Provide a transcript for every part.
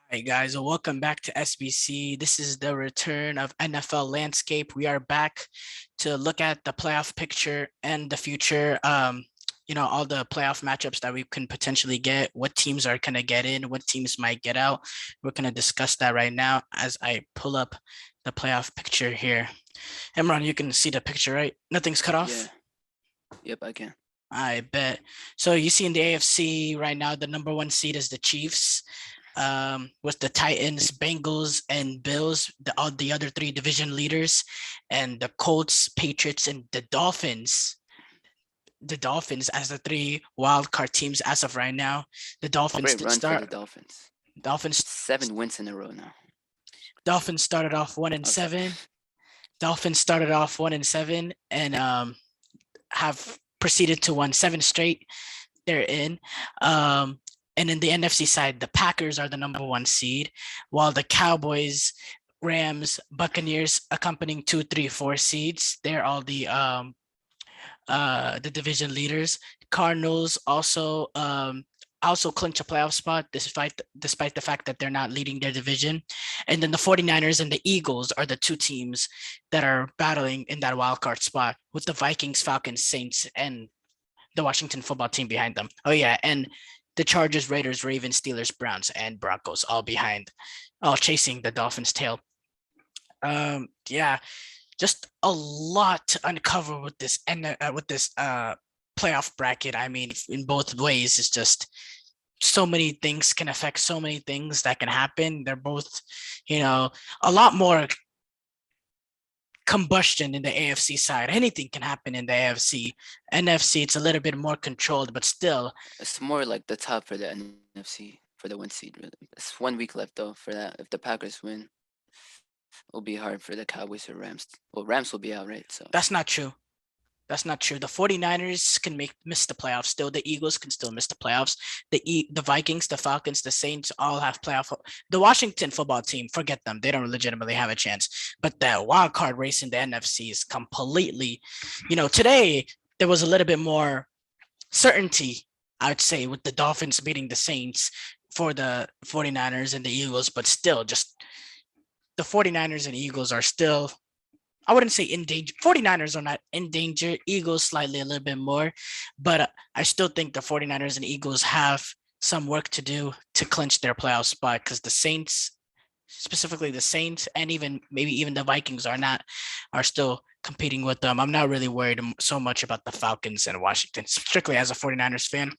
Hi guys, welcome back to SBC. This is the return of NFL landscape. We are back to look at the playoff picture and the future. All the playoff matchups that we can potentially get, what teams are gonna get in, what teams might get out. We're gonna discuss that right now as I pull up the playoff picture here. Imran, you can see the picture, right? Nothing's cut Yeah. off. Yep, I can. I bet. So you see in the AFC right now, the number one seed is the Chiefs. With the Titans, Bengals, and Bills, all the other three division leaders, and the Colts, Patriots, and the Dolphins. The Dolphins as the three wild card teams as of right now. The Dolphins Great did run for the start. Dolphins. Dolphins 7 wins in a row now. Dolphins started off one and Oh, sorry. seven. Dolphins started off 1-7 and have proceeded to win 7 straight. They're in. And in the NFC side, the Packers are the number one seed, while the Cowboys, Rams, Buccaneers accompanying 2, 3, 4 seeds. They're all the division leaders. Cardinals also clinch a playoff spot despite the fact that they're not leading their division. And then the 49ers and the Eagles are the two teams that are battling in that wild card spot with the Vikings, Falcons, Saints, and the Washington football team behind them. Oh yeah, and the Chargers, Raiders, Ravens, Steelers, Browns, and Broncos all chasing the Dolphins' tail. Yeah, just a lot to uncover with this playoff bracket. I mean, in both ways, it's just so many things can affect so many things that can happen. They're both, a lot more combustion in the AFC side. Anything can happen in the AFC. NFC, it's a little bit more controlled, but still, It's more like the top for the NFC for the 1 seed. Really. It's 1 week left though for that. If the Packers win, it'll be hard for the Cowboys or Rams. Well, Rams will be out, right? So that's not true. That's not true. The 49ers can miss the playoffs still. The Eagles can still miss the playoffs. The Vikings, the Falcons, the Saints all have playoff. The Washington football team, forget them. They don't legitimately have a chance. But the wild card race in the NFC is completely, today there was a little bit more certainty, I would say, with the Dolphins beating the Saints for the 49ers and the Eagles, but still just the 49ers and Eagles are still, I wouldn't say in danger. 49ers are not in danger. Eagles slightly a little bit more, but I still think the 49ers and Eagles have some work to do to clinch their playoff spot because the Saints, specifically the Saints, and maybe even the Vikings are still competing with them. I'm not really worried so much about the Falcons and Washington, strictly as a 49ers fan.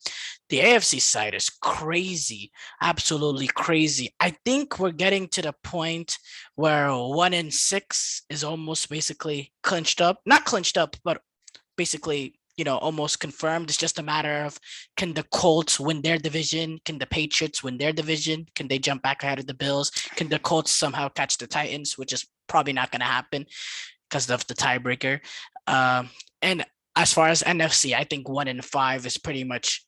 The AFC side is crazy, absolutely crazy. I think we're getting to the point where 1-6 is almost basically clinched up, not clinched up, but basically almost confirmed. It's just a matter of, can the Colts win their division? Can the Patriots win their division? Can they jump back ahead of the Bills? Can the Colts somehow catch the Titans, which is probably not going to happen because of the tiebreaker. And as far as NFC, I think 1-5 is pretty much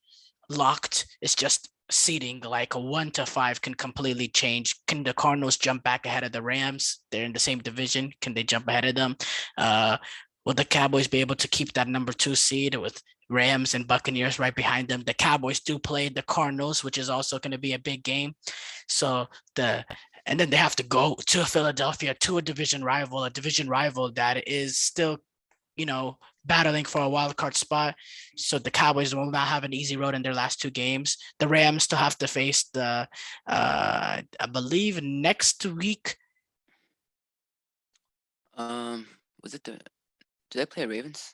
locked. It's just seeding, like a 1-5 can completely change. Can the Cardinals jump back ahead of the Rams? They're in the same division. Can they jump ahead of them? Will the Cowboys be able to keep that number 2 seed with Rams and Buccaneers right behind them? The Cowboys do play the Cardinals, which is also going to be a big game. So and then they have to go to Philadelphia, to a division rival that is still, battling for a wild card spot. So the Cowboys will not have an easy road in their last 2 games. The Rams still have to face I believe next week. Was it did they play Ravens?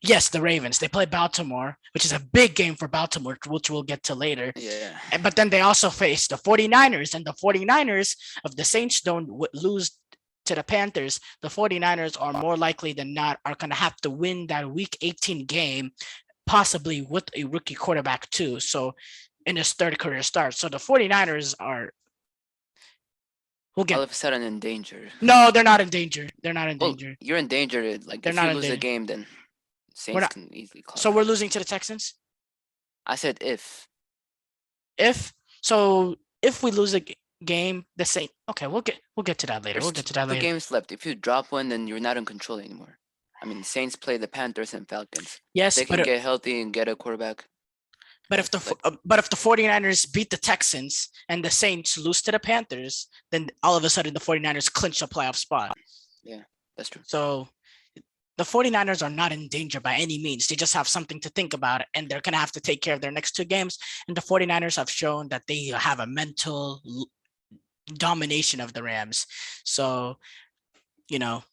Yes, the Ravens. They play Baltimore, which is a big game for Baltimore, which we'll get to later. Yeah. But then they also face the 49ers, and the 49ers, if the Saints don't lose to the Panthers, the 49ers are more likely than not are going to have to win that week 18 game, possibly with a rookie quarterback too. So in his third career start. So the 49ers are, all of a sudden in danger. No, they're not in danger. They're not in Well, danger. you're in danger. Like They're if you not in lose a danger. game, then Saints can easily call. So we're losing to the Texans? I said if. If we lose a game, the same. Okay, we'll get to that later. We'll get to that later. 2 games left. If you drop one, then you're not in control anymore. I mean, Saints play the Panthers and Falcons. Yes, they can get healthy and get a quarterback. But if Like, the 49ers beat the Texans and the Saints lose to the Panthers, then all of a sudden the 49ers clinch a playoff spot. yeah, that's true. So the 49ers are not in danger by any means. They just have something to think about, and they're going to have to take care of their next two games. And the 49ers have shown that they have a mental domination of the Rams. So, you know,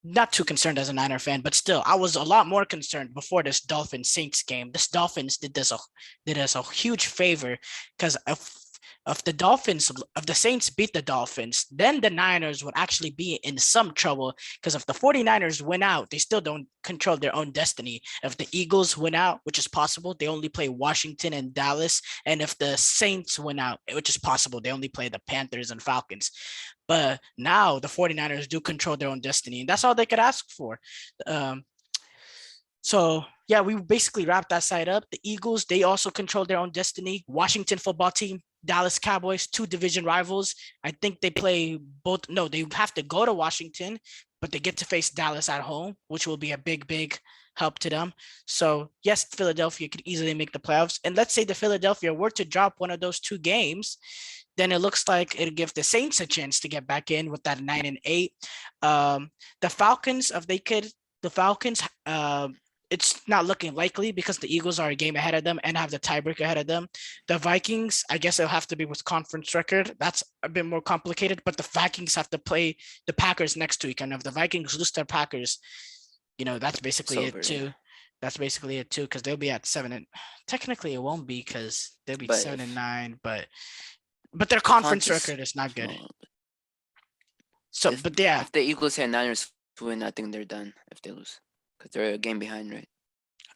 not too concerned as a Niner fan, but still, I was a lot more concerned before this Dolphins Saints game. This Dolphins did us a huge favor because if the Saints beat the Dolphins, then the Niners would actually be in some trouble because if the 49ers win out, they still don't control their own destiny. If the Eagles win out, which is possible, they only play Washington and Dallas. And if the Saints win out, which is possible, they only play the Panthers and Falcons. But now the 49ers do control their own destiny, and that's all they could ask for. Um, so yeah, we basically wrapped that side up. The Eagles, they also control their own destiny. Washington football team, Dallas Cowboys, two division rivals. I think they play both. No, they have to go to Washington, but they get to face Dallas at home, which will be a big help to them. So yes, Philadelphia could easily make the playoffs. And let's say the Philadelphia were to drop one of those two games, then it looks like it'll give the Saints a chance to get back in with that 9-8. The Falcons, it's not looking likely because the Eagles are a game ahead of them and have the tiebreak ahead of them. The Vikings, I guess it'll have to be with conference record. That's a bit more complicated, but the Vikings have to play the Packers next week. And if the Vikings lose to the Packers, that's basically it too. That's basically it too, because they'll be at 7 and technically it won't be because they'll be 7-9, but their conference record is not good. So, but yeah, if the Eagles and Niners win, I think they're done if they lose because they're a game behind, right?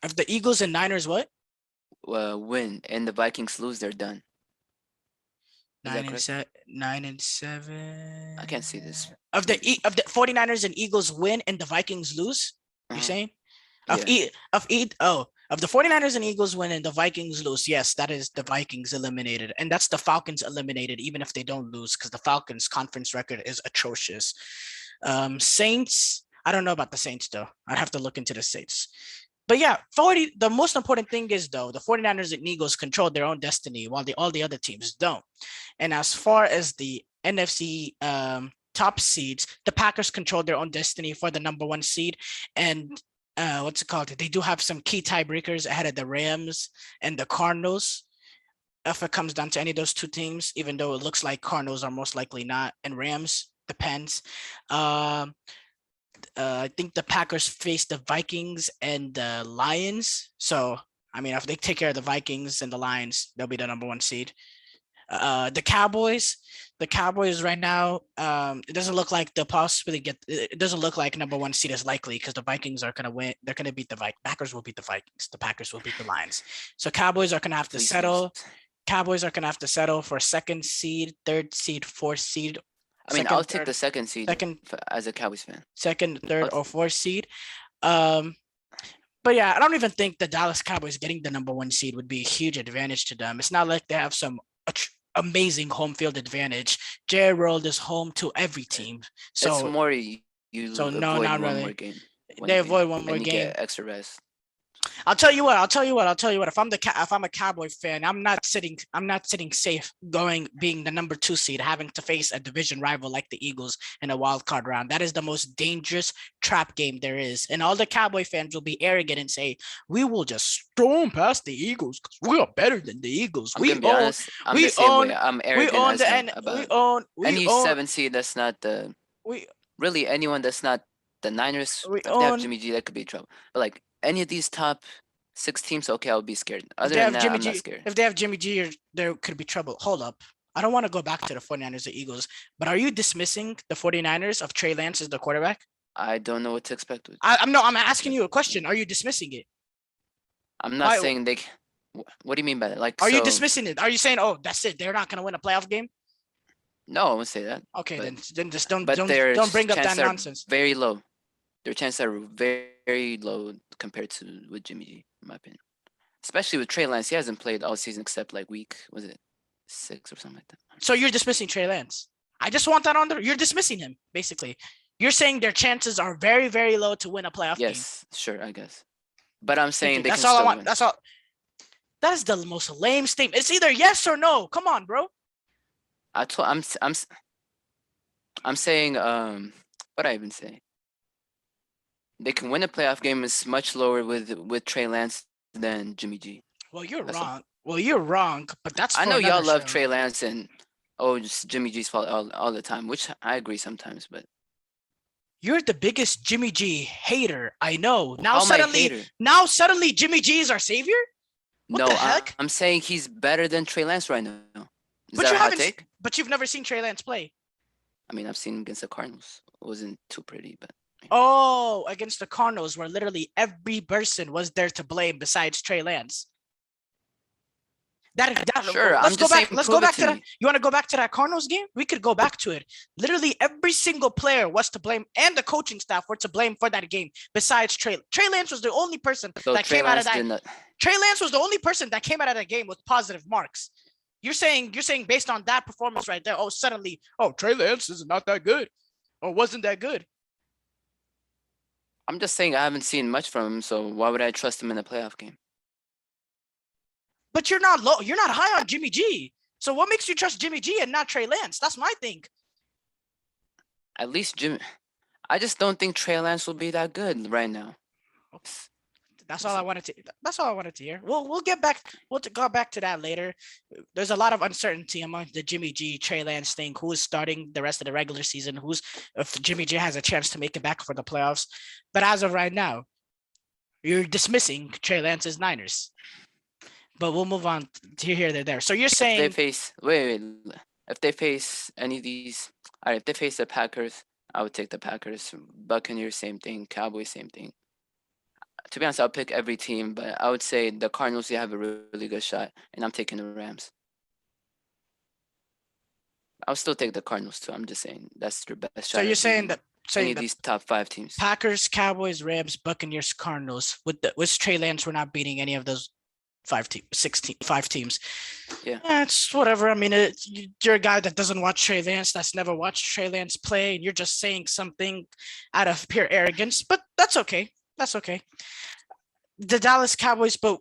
If the Eagles and Niners win and the Vikings lose, they're done. 9-7. I can't see this. Of the 49ers and Eagles win and the Vikings lose, you're saying? Of the 49ers and Eagles win and the Vikings lose, yes, that is the Vikings eliminated. And that's the Falcons eliminated, even if they don't lose, because the Falcons conference record is atrocious. Saints, I don't know about the Saints, though. I'd have to look into the Saints. But yeah, the most important thing is, though, the 49ers and Eagles control their own destiny while all the other teams don't. And as far as the NFC top seeds, the Packers control their own destiny for the number 1 seed. And what's it called? They do have some key tiebreakers ahead of the Rams and the Cardinals. If it comes down to any of those two teams, even though it looks like Cardinals are most likely not, and Rams depends. I think the Packers face the Vikings and the Lions. So, I mean, if they take care of the Vikings and the Lions, they'll be the number 1 seed. The Cowboys right now, it doesn't look like they'll possibly it doesn't look like number 1 seed is likely because the Vikings are going to win. They're going to beat the Packers will beat the Vikings. The Packers will beat the Lions. So Cowboys are going to have to settle. Cowboys are going to have to settle for 2nd seed, 3rd seed, 4th seed. I mean, I'll take the 2nd seed as a Cowboys fan. 2nd, 3rd, or 4th seed. But yeah, I don't even think the Dallas Cowboys getting the number 1 seed would be a huge advantage to them. It's not like they have some amazing home field advantage. Jared World is home to every team. So it's more you so no, avoid not one really. more game. They avoid one more and you game. Get extra rest. I'll tell you what. If I'm a Cowboy fan, I'm not sitting safe being the number 2 seed, having to face a division rival like the Eagles in a wild card round. That is the most dangerous trap game there is. And all the Cowboy fans will be arrogant and say, we will just storm past the Eagles because we are better than the Eagles. I'm arrogant about any 7 seed that's not really anyone that's not the Niners. If they have Jimmy G, that could be trouble. But like any of these top 6 teams, okay, I'll be scared. Other than that, I'm not scared. If they have Jimmy G, there could be trouble. Hold up. I don't want to go back to the 49ers or Eagles, but are you dismissing the 49ers of Trey Lance as the quarterback? I don't know what to expect. I'm asking you a question. Are you dismissing it? I'm not saying they. What do you mean by that? Like, are you dismissing it? Are you saying, oh, that's it? They're not going to win a playoff game? No, I wouldn't say that. Okay, then just don't bring up that nonsense. Very low. Their chances are very low compared to with Jimmy G, in my opinion. Especially with Trey Lance, he hasn't played all season except like week 6 or something like that. So you're dismissing Trey Lance? I just want that on there. You're dismissing him, basically. You're saying their chances are very, very low to win a playoff game. Yes, sure, I guess. But I'm saying they that's can all still I want. Win. That's all. That is the most lame statement. It's either yes or no. Come on, bro. I'm saying what I even say? They can win a playoff game is much lower with Trey Lance than Jimmy G. Well, you're wrong. Well, you're wrong, but that's I for know y'all love show. Trey Lance and it's Jimmy G's fault all the time, which I agree sometimes, but you're the biggest Jimmy G hater. I know. Now suddenly Jimmy G is our savior? What the heck? I'm saying he's better than Trey Lance right now. Is that a hot take? But you've never seen Trey Lance play. I mean, I've seen him against the Cardinals. It wasn't too pretty, but oh, against the Cardinals, where literally every person was there to blame besides Trey Lance. Sure. Let's go back to that. You want to go back to that Cardinals game? We could go back to it. Literally every single player was to blame, and the coaching staff were to blame for that game. Besides Trey Lance was the only person that came out of that. Trey Lance was the only person that came out of that game with positive marks. You're saying based on that performance right there, oh, suddenly, Trey Lance is not that good, or wasn't that good. I'm just saying I haven't seen much from him, so why would I trust him in a playoff game? But you're not low. You're not high on Jimmy G. So what makes you trust Jimmy G and not Trey Lance? That's my thing. At least I just don't think Trey Lance will be that good right now. That's all I wanted to hear. We'll get back. We'll go back to that later. There's a lot of uncertainty among the Jimmy G, Trey Lance thing. Who is starting the rest of the regular season? If Jimmy G has a chance to make it back for the playoffs. But as of right now, you're dismissing Trey Lance's Niners. But we'll move on to here, there. So you're saying if they face any of these, all right, if they face the Packers, I would take the Packers. Buccaneers, same thing. Cowboys, same thing. To be honest, I'll pick every team, but I would say the Cardinals, they have a really good shot, and I'm taking the Rams. I'll still take the Cardinals too. I'm just saying that's their best shot. So you're saying that any of these top 5 teams: Packers, Cowboys, Rams, Buccaneers, Cardinals. With Trey Lance, we're not beating any of those 5 teams. Yeah, it's whatever. I mean, you're a guy that doesn't watch Trey Lance, that's never watched Trey Lance play, and you're just saying something out of pure arrogance. But that's okay. The Dallas Cowboys, but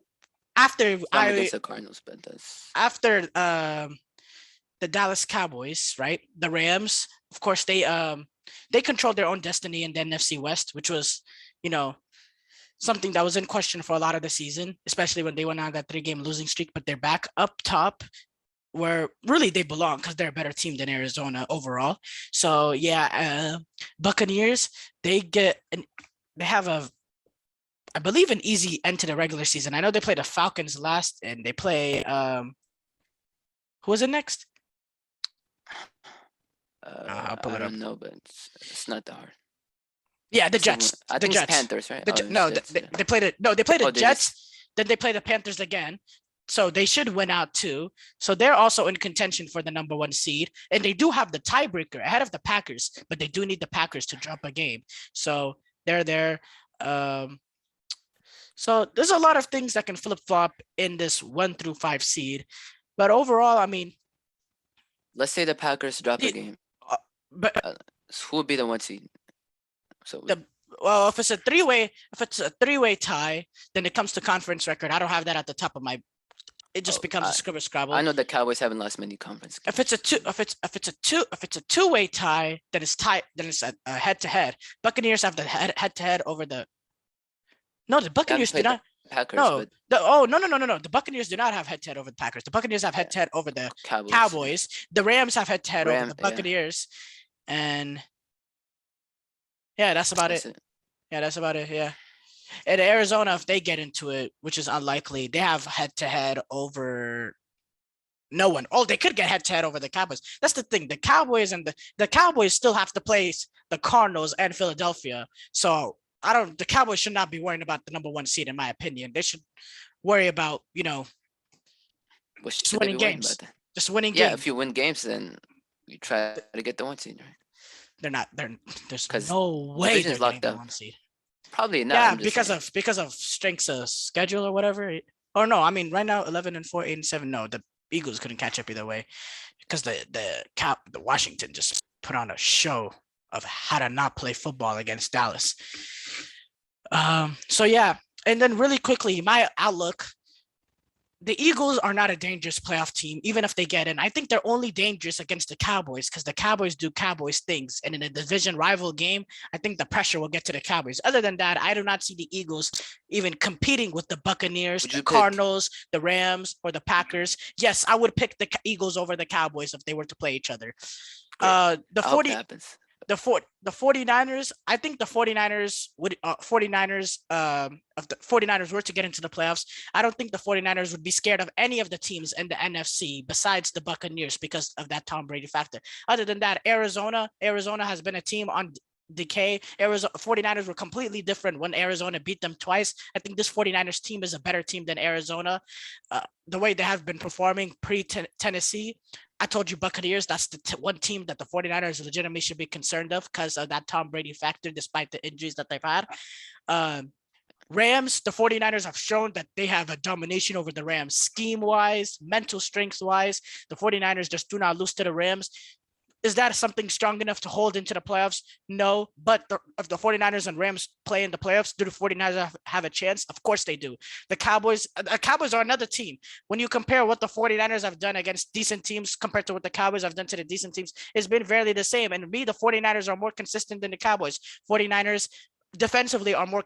after the Cardinals, but that's after the Dallas Cowboys, right? The Rams, of course, they controlled their own destiny in the NFC West, which was, something that was in question for a lot of the season, especially when they went on that 3-game losing streak. But they're back up top where really they belong because they're a better team than Arizona overall. So yeah, Buccaneers, they have I believe an easy end to the regular season. I know they play the Falcons last, and they play who was it next? I'll pull it up. I don't know, but it's not that hard. Yeah, the Jets. I think it's Panthers, right? They played it. No, they played the Jets. Then they play the Panthers again. So they should win out too. So they're also in contention for the number 1 seed. And they do have the tiebreaker ahead of the Packers, but they do need the Packers to drop a game. So they're there. So there's a lot of things that can flip-flop in this 1 through 5 seed. But overall, I mean, let's say the Packers drop a game. Who would be the 1 seed? So if it's a three-way tie, then it comes to conference record. I don't have that at the top of my. It just becomes a scribble. I know the Cowboys haven't lost many conference games. If it's a two-way tie, then it's a head-to-head. Buccaneers have the head-to-head over the. No, the Buccaneers do not. Packers, no. No. The Buccaneers do not have head-to-head over the Packers. The Buccaneers have head-to-head over the Cowboys. The Rams have head-to-head over the Buccaneers, and. Yeah, that's about it. Yeah, that's about it. Yeah. And Arizona, if they get into it, which is unlikely, they have head-to-head over no one. Oh, they could get head-to-head over the Cowboys. That's the thing. The Cowboys and the Cowboys still have to play the Cardinals and Philadelphia. So the Cowboys should not be worrying about the number 1 seed, in my opinion. They should worry about, just winning games. Just winning games. Yeah, if you win games, then you try to get the 1 seed, right? There's no way they're getting the 1 seed. Probably not. Yeah, because of strengths of schedule or whatever. Or no, I mean right now 11-4, 8-7. No, the Eagles couldn't catch up either way because the Washington just put on a show of how to not play football against Dallas. So yeah, and then really quickly, my outlook. the Eagles are not a dangerous playoff team, even if they get in. I think they're only dangerous against the Cowboys because the Cowboys do Cowboys things. And in a division rival game, I think the pressure will get to the Cowboys. Other than that, I do not see the Eagles even competing with the Buccaneers, the Cardinals, the Rams, or the Packers. Yes, I would pick the Eagles over the Cowboys if they were to play each other. The 49ers, I think the 49ers would 49ers if the 49ers were to get into the playoffs, I don't think the 49ers would be scared of any of the teams in the NFC besides the Buccaneers because of that Tom Brady factor. Other than that, Arizona has been a team on decay. 49ers were completely different when Arizona beat them twice. I think this 49ers team is a better team than Arizona. The way they have been performing pre-Tennessee, I told you Buccaneers, that's the one team that the 49ers legitimately should be concerned of because of that Tom Brady factor, despite the injuries that they've had. Rams, the 49ers have shown that they have a domination over the Rams scheme-wise, mental strength-wise. The 49ers just do not lose to the Rams. Is that something strong enough to hold into the playoffs? No, but if the 49ers and Rams play in the playoffs, do the 49ers have a chance? Of course they do. The Cowboys are another team. When you compare what the 49ers have done against decent teams compared to what the Cowboys have done to the decent teams, it's been fairly the same. And the 49ers are more consistent than the Cowboys. 49ers defensively are more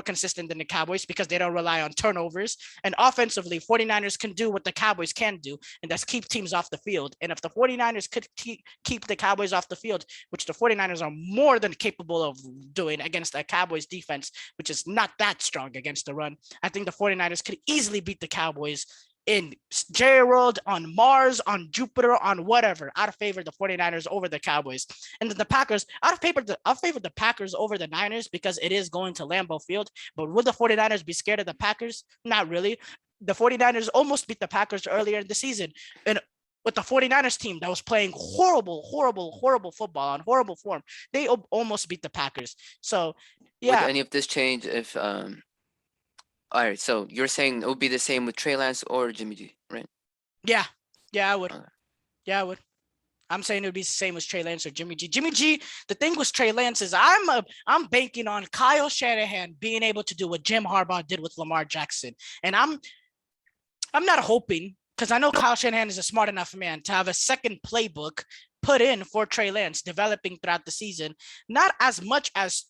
consistent than the Cowboys because they don't rely on turnovers. And offensively, 49ers can do what the Cowboys can do, and that's keep teams off the field. And if the 49ers could keep the Cowboys off the field, which the 49ers are more than capable of doing against the Cowboys defense, which is not that strong against the run, I think the 49ers could easily beat the Cowboys in J-World, on Mars, on Jupiter, on whatever. I'd favor the 49ers over the Cowboys. And then the Packers, I'll favor the Packers over the Niners because it is going to Lambeau Field. But would the 49ers be scared of the Packers? Not really. The 49ers almost beat the Packers earlier in the season. And with the 49ers team that was playing horrible football on horrible form, they almost beat the Packers. So, yeah. Would any of this change if all right, so you're saying it would be the same with Trey Lance or Jimmy G, right? Yeah, I would. Okay. Yeah, I would. I'm saying it would be the same as Trey Lance or Jimmy G. Jimmy G, the thing with Trey Lance is I'm banking on Kyle Shanahan being able to do what Jim Harbaugh did with Lamar Jackson. And I'm not hoping, because I know Kyle Shanahan is a smart enough man to have a second playbook put in for Trey Lance developing throughout the season. Not as much as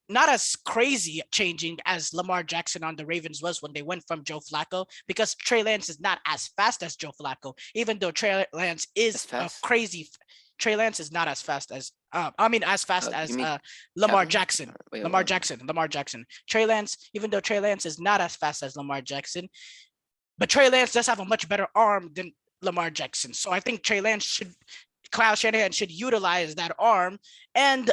not as crazy changing as Lamar Jackson on the Ravens was when they went from Joe Flacco, because Trey Lance is not as fast as Joe Flacco, even though Trey Lance is crazy. Trey Lance is not as fast as Lamar Jackson. Lamar Jackson. Trey Lance, even though Trey Lance is not as fast as Lamar Jackson, but Trey Lance does have a much better arm than Lamar Jackson. So I think Kyle Shanahan should utilize that arm and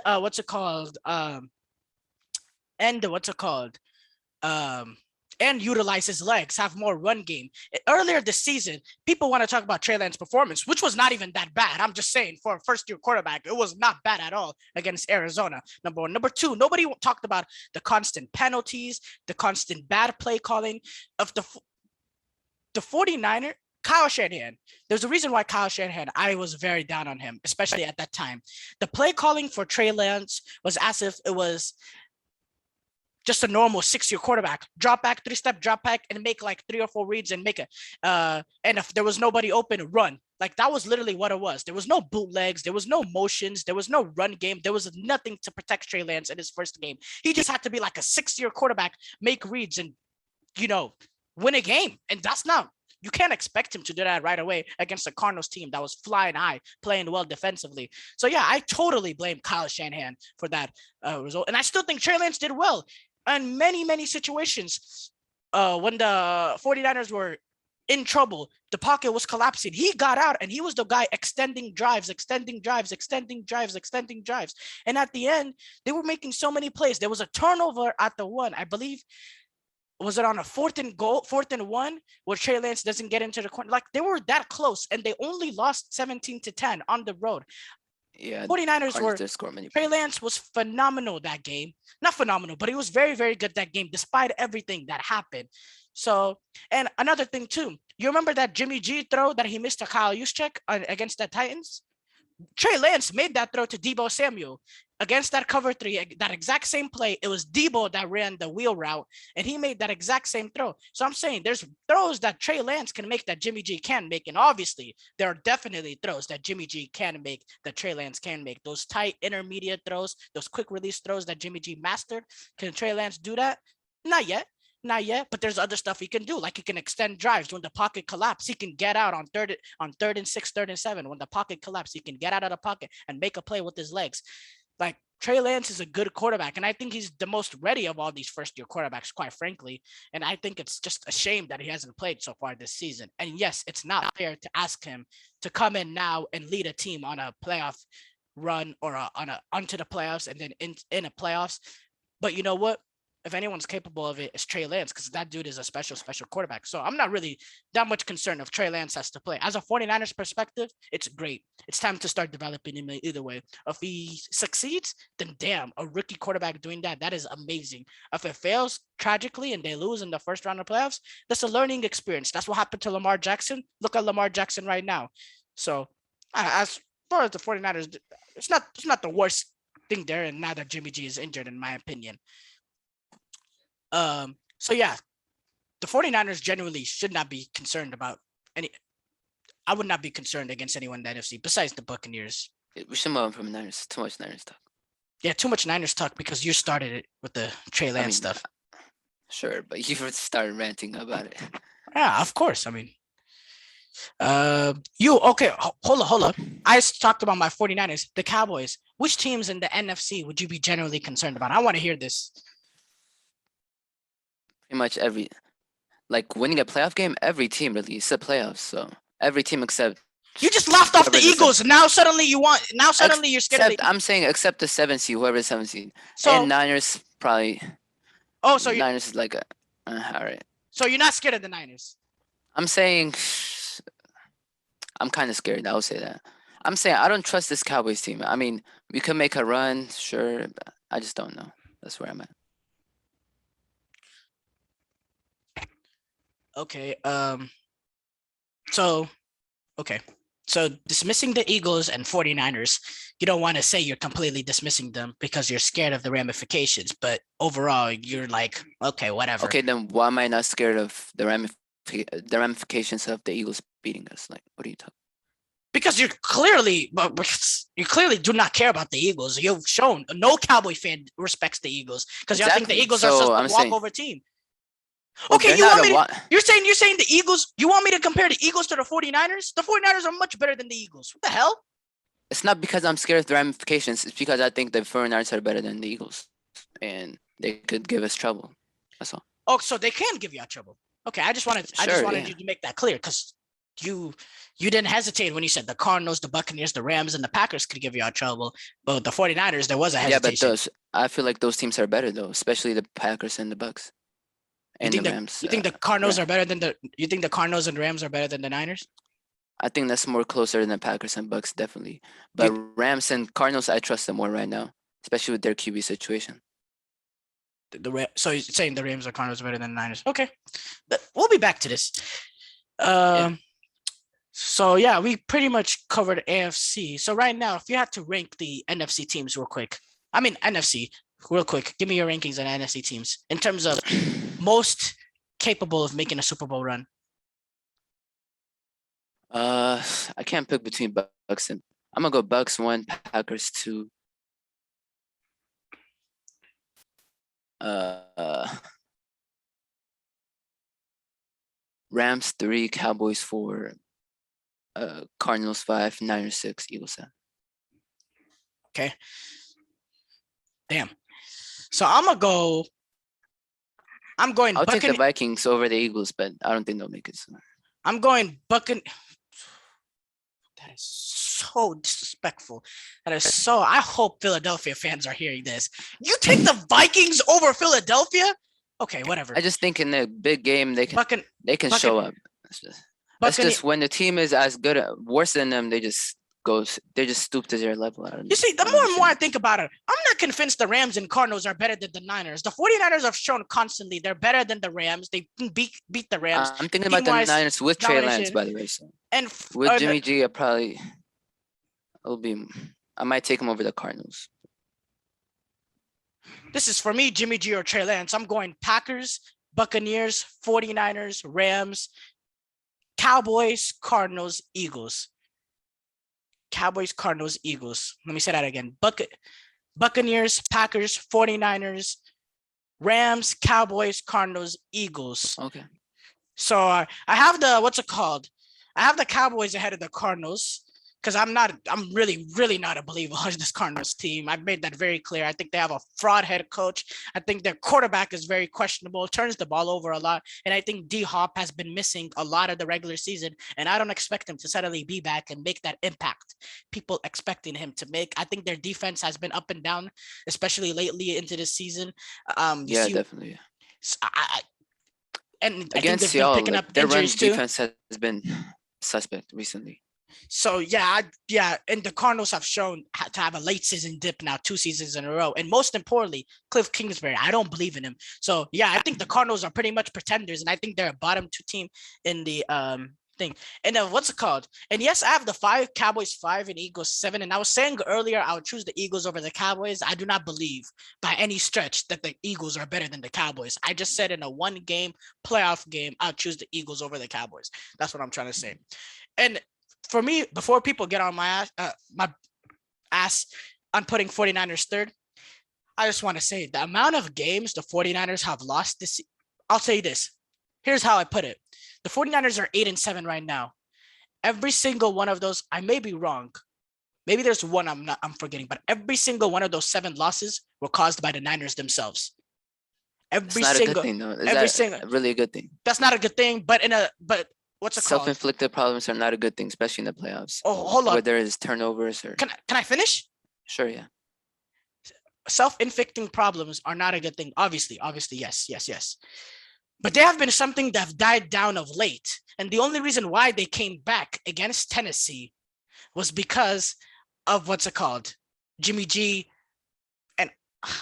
and utilize his legs, have more run game. Earlier this season, people want to talk about Trey Lance's performance, which was not even that bad. I'm just saying, for a first-year quarterback, it was not bad at all against Arizona. Number one. Number two, nobody talked about the constant penalties, the constant bad play calling of the 49er. Kyle Shanahan. There's a reason why Kyle Shanahan, I was very down on him, especially at that time. The play calling for Trey Lance was as if it was just a normal 6-year quarterback, drop back, 3-step drop back, and make like 3 or 4 reads and make it. And if there was nobody open, run. Like that was literally what it was. There was no bootlegs, there was no motions, there was no run game, there was nothing to protect Trey Lance in his first game. He just had to be like a 6-year quarterback, make reads, and win a game. And you can't expect him to do that right away against the Cardinals team that was flying high, playing well defensively. So yeah, I totally blame Kyle Shanahan for that result. And I still think Trey Lance did well in many situations. When the 49ers were in trouble, the pocket was collapsing, he got out and he was the guy extending drives. And at the end, they were making so many plays. There was a turnover at the one, I believe. Was it on a 4th and 1, where Trey Lance doesn't get into the corner? Like they were that close, and they only lost 17-10 on the road. Yeah, 49ers were. Trey Lance was phenomenal that game. Not phenomenal, but he was very, very good that game, despite everything that happened. So, and another thing too, you remember that Jimmy G throw that he missed to Kyle Juszczyk against the Titans? Trey Lance made that throw to Deebo Samuel against that cover 3, that exact same play. It was Deebo that ran the wheel route, and he made that exact same throw. So I'm saying there's throws that Trey Lance can make that Jimmy G can make, and obviously there are definitely throws that Jimmy G can make that Trey Lance can make. Those tight intermediate throws, those quick release throws that Jimmy G mastered. Can Trey Lance do that? Not yet. Not yet, but there's other stuff he can do. Like he can extend drives when the pocket collapse. He can get out on third and 6, 3rd and 7. When the pocket collapse, he can get out of the pocket and make a play with his legs. Like Trey Lance is a good quarterback, and I think he's the most ready of all these first-year quarterbacks, quite frankly. And I think it's just a shame that he hasn't played so far this season. And yes, it's not fair to ask him to come in now and lead a team on a playoff run or onto the playoffs and then in a playoffs. But you know what? If anyone's capable of it, it's Trey Lance, because that dude is a special quarterback. So I'm not really that much concerned if Trey Lance has to play. As a 49ers perspective, it's great. It's time to start developing him either way. If he succeeds, then damn, a rookie quarterback doing that is amazing. If it fails tragically and they lose in the first round of playoffs, that's a learning experience. That's what happened to Lamar Jackson. Look at Lamar Jackson right now. So as far as the 49ers, it's not the worst thing there, and now that Jimmy G is injured, in my opinion. So yeah, the 49ers genuinely should not be concerned about any. I would not be concerned against anyone in the NFC besides the Buccaneers. We should move on from Niners. Too much Niners talk. Yeah, too much Niners talk because you started it with the Trey Lance stuff. Sure, but you started ranting about it. Yeah, of course. I mean, okay, hold up. I talked about my 49ers, the Cowboys. Which teams in the NFC would you be generally concerned about? I want to hear this. Pretty much like winning a playoff game, every team really is the playoffs. So every team except you just laughed off the Eagles. Now suddenly you're scared. I'm saying except the 7th seed, whoever is 7th seed. So, and Niners probably. Oh, so Niners is like all right. So you're not scared of the Niners? I'm saying I'm kind of scared. I would say that. I'm saying I don't trust this Cowboys team. I mean, we could make a run, sure, but I just don't know. That's where I'm at. Okay. So dismissing the Eagles and 49ers, you don't want to say you're completely dismissing them because you're scared of the ramifications, but overall you're like, okay, whatever. Okay, then why am I not scared of the ramifications of the Eagles beating us? Like, what are you talking? Because you clearly do not care about the Eagles. You've shown no Cowboy fan respects the Eagles because you think the Eagles are just a walkover team. Okay, you're saying the Eagles, you want me to compare the Eagles to the 49ers? The 49ers are much better than the Eagles. What the hell? It's not because I'm scared of the ramifications. It's because I think the 49ers are better than the Eagles. And they could give us trouble. That's all. Oh, so they can give you trouble. Okay, I just wanted you to make that clear because you didn't hesitate when you said the Cardinals, the Buccaneers, the Rams, and the Packers could give you trouble. But the 49ers, there was a hesitation. Yeah, but I feel like those teams are better though, especially the Packers and the Bucks. And the Rams. You think the Cardinals are better than you think the Cardinals and Rams are better than the Niners? I think that's more closer than the Packers and Bucks, definitely. But Rams and Cardinals, I trust them more right now, especially with their QB situation. So you're saying the Rams or Cardinals are better than the Niners? Okay, we'll be back to this. So yeah, we pretty much covered AFC. So right now, if you had to rank the NFC teams real quick, NFC real quick, give me your rankings on NFC teams in terms of most capable of making a Super Bowl run. I can't pick between Bucks and I'm gonna go Bucks 1, Packers 2. Rams 3, Cowboys 4, Cardinals 5, Niners 6, Eagles 7. Okay. Damn. So I'm going. I'll take the Vikings over the Eagles, but I don't think they'll make it. So. I'm going Buccaneers. That is so disrespectful. I hope Philadelphia fans are hearing this. You take the Vikings over Philadelphia? Okay, whatever. I just think in the big game they can show up. That's just when the team is as good, worse than them, they just stoop to their level. You see, the more and more I think about it, I'm not convinced the Rams and Cardinals are better than the Niners. The 49ers have shown constantly they're better than the Rams. They beat the Rams. I'm thinking about the Niners with Trey Lance, by the way. So. And with Jimmy G, probably I might take him over the Cardinals. This is for me, Jimmy G or Trey Lance. I'm going Packers, Buccaneers, 49ers, Rams, Cowboys, Cardinals, Eagles. Cowboys, Cardinals, Eagles. Let me say that again. Buccaneers, Packers, 49ers, Rams, Cowboys, Cardinals, Eagles. Okay. So I have I have the Cowboys ahead of the Cardinals because I'm really not a believer in this Cardinals team. I've made that very clear. I think they have a fraud head coach. I think their quarterback is very questionable, turns the ball over a lot. And I think D-Hop has been missing a lot of the regular season. And I don't expect him to suddenly be back and make that impact people expecting him to make. I think their defense has been up and down, especially lately into this season. Definitely. And against Seattle, picking up their run defense has been suspect recently. So yeah, and the Cardinals have shown to have a late season dip now 2 seasons in a row. And most importantly, Cliff Kingsbury, I don't believe in him. So yeah, I think the Cardinals are pretty much pretenders, and I think they're a bottom 2 team in the thing. And what's it called? And yes, I have the 5, Cowboys 5 and Eagles 7. And I was saying earlier I would choose the Eagles over the Cowboys. I do not believe by any stretch that the Eagles are better than the Cowboys. I just said in a 1-game playoff game, I'll choose the Eagles over the Cowboys. That's what I'm trying to say. And for me, before people get on my ass on putting 49ers third, I just want to say the amount of games the 49ers have lost this, I'll say this. Here's how I put it. The 49ers are 8-7 right now. Every single one of those, I may be wrong. Maybe there's one I'm forgetting, but every single one of those 7 losses were caused by the Niners themselves. It's not a good thing, though. Really a good thing? That's not a good thing, but what's it called? Self-inflicted problems are not a good thing, especially in the playoffs. Oh, hold on. Whether it's turnovers or... Can I finish? Sure, yeah. Self-inflicting problems are not a good thing. Obviously, yes. But they have been something that have died down of late. And the only reason why they came back against Tennessee was because of what's it called? Jimmy G. And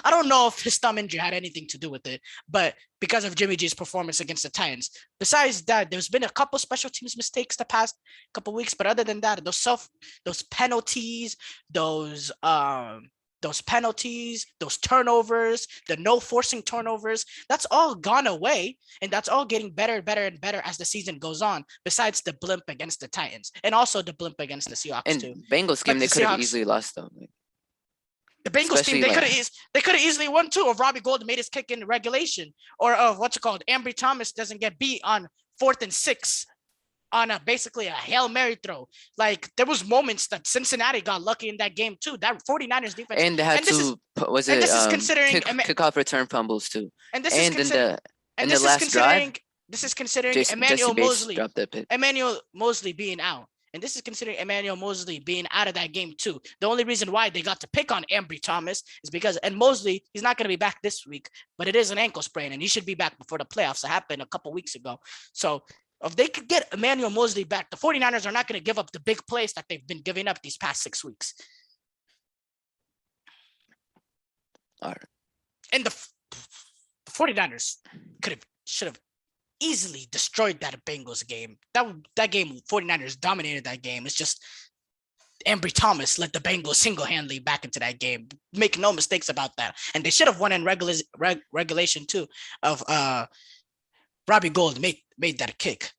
I don't know if his thumb injury had anything to do with it, but because of Jimmy G's performance against the Titans. Besides that, there's been a couple special teams mistakes the past couple weeks, but other than that, those penalties, those turnovers, the no forcing turnovers, that's all gone away. And that's all getting better and better as the season goes on, besides the blimp against the Titans and also the blimp against the Seahawks and too. Bengals game, they could have easily lost though. The Bengals team, they could have easily won too if Robbie Gould made his kick in regulation, or Ambry Thomas doesn't get beat on 4th and 6 on basically a Hail Mary throw. Like there was moments that Cincinnati got lucky in that game too. That 49ers defense. And they had kickoff return fumbles too. And this is considering Emmanuel Mosley being out. And this is considering Emmanuel Mosley being out of that game too. The only reason why they got to pick on Ambry Thomas is because, and Mosley, he's not going to be back this week, but it is an ankle sprain and he should be back before the playoffs. That happened a couple weeks ago. So if they could get Emmanuel Mosley back, the 49ers are not going to give up the big plays that they've been giving up these past 6 weeks. All right. And the 49ers should have easily destroyed that Bengals game. That game, 49ers dominated that game. It's just Ambry Thomas led the Bengals single-handedly back into that game. Make no mistakes about that. And they should have won in regulation too. Of Robbie Gould made that kick.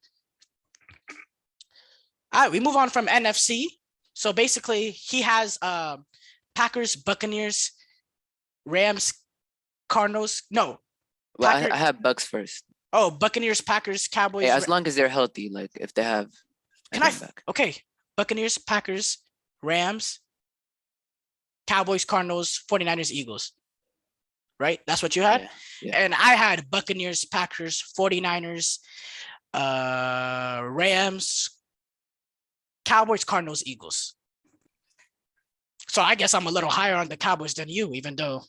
All right, we move on from NFC. So basically, he has Packers, Buccaneers, Rams, Cardinals. No. Well, I have Bucks first. Oh, Buccaneers, Packers, Cowboys. Yeah, as long as they're healthy, like if they have. Okay, Buccaneers, Packers, Rams, Cowboys, Cardinals, 49ers, Eagles. Right? That's what you had? Yeah. And I had Buccaneers, Packers, 49ers, Rams, Cowboys, Cardinals, Eagles. So I guess I'm a little higher on the Cowboys than you, even though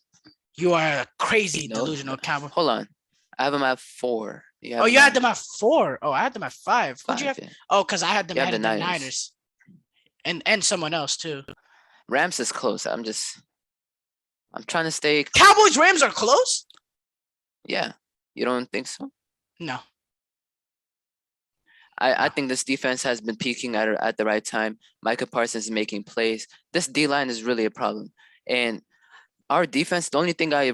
you are a crazy delusional Cowboy. Hold on. I have them at 4. You had them at 4. Oh, I had them at 5. Who'd you have? Yeah. Oh, because I had them at the Niners. And someone else too. Rams is close. I'm trying to stay. Cowboys, Rams are close? Yeah. You don't think so? No. I think this defense has been peaking at the right time. Micah Parsons is making plays. This D-line is really a problem. And our defense, the only thing I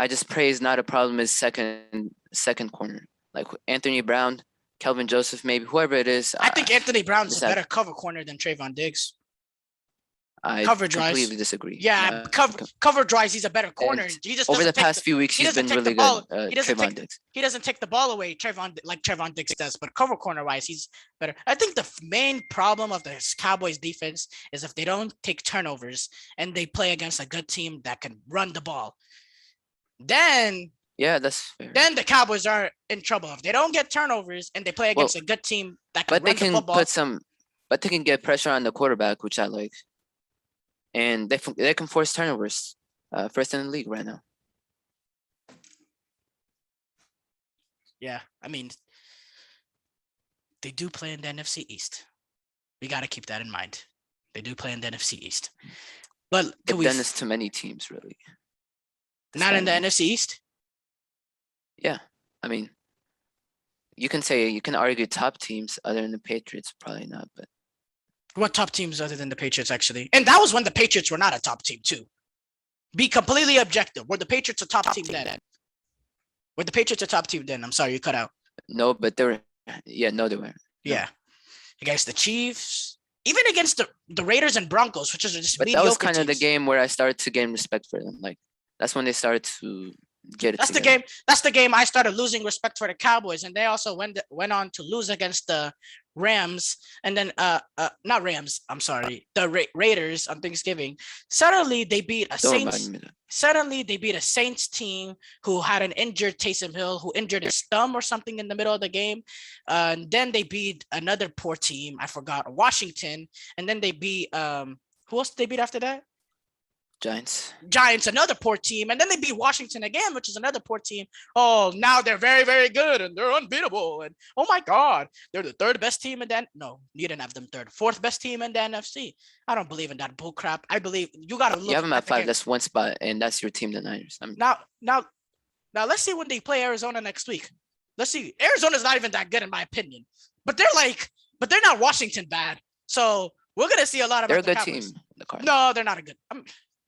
just pray is not a problem is second corner. Like Anthony Brown, Kelvin Joseph, maybe whoever it is. I think Anthony Brown's a better cover corner than Trayvon Diggs. I completely disagree. Yeah, coverage-wise, he's a better corner. He just over the past few weeks, he's been really good. He doesn't take the ball away, Trayvon Diggs does, but cover corner-wise, he's better. I think the main problem of the Cowboys defense is if they don't take turnovers and they play against a good team that can run the ball. Then that's fair. Then the Cowboys are in trouble. If they don't get turnovers and they play against a good team that can run the football. But they can get pressure on the quarterback, which I like. And they can force turnovers. First in the league right now. Yeah, I mean, they do play in the NFC East. We got to keep that in mind. They do play in the NFC East. But then it's too many teams, really. Not in the NFC East? Yeah, I mean, you can argue top teams other than the Patriots, probably not, but. What top teams other than the Patriots, actually? And that was when the Patriots were not a top team, too. Be completely objective. Were the Patriots a top team then? Were the Patriots a top team then? I'm sorry, you cut out. No, but they were. Yeah, no, they weren't. Yeah. Against the Chiefs. Even against the Raiders and Broncos, which is just mediocre that was kind teams. of the game where I started to gain respect for them. Like, that's when they started to get it That's together. That's the game I started losing respect for the Cowboys, and they also went on to lose against the Rams, and then not Rams, I'm sorry, the Raiders on Thanksgiving. Suddenly they beat a Saints team who had an injured Taysom Hill, who injured his thumb or something in the middle of the game. And then they beat another poor team, I forgot, Washington, and then they beat who else did they beat after that? Giants, another poor team, and then they beat Washington again, which is another poor team. Oh, now they're very, very good and they're unbeatable. And oh my God, they're the third best team in that. No, you didn't have them third, fourth best team in the NFC. I don't believe in that bull crap. I believe you got to look. You have them at 5. That's one spot, and that's your team, the Niners. I mean, now, let's see when they play Arizona next week. Let's see. Arizona's not even that good in my opinion, but they're not Washington bad. So we're gonna see a lot of. They're a good team. No, they're not a good.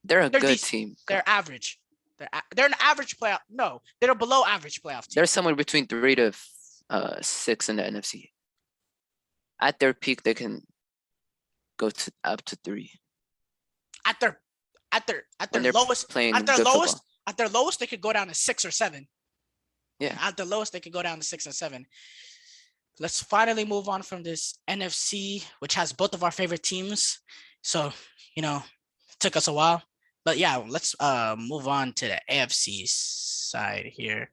They're a good team. They're average. They're an average playoff. No, they're a below average playoff team. They're somewhere between 3 to 6 in the NFC. At their peak, they can go to up to 3. At their lowest, at their lowest, they could go down to 6 or 7. Yeah. At the lowest, they could go down to 6 or 7. Let's finally move on from this NFC, which has both of our favorite teams. So, it took us a while. But yeah, let's move on to the AFC side here.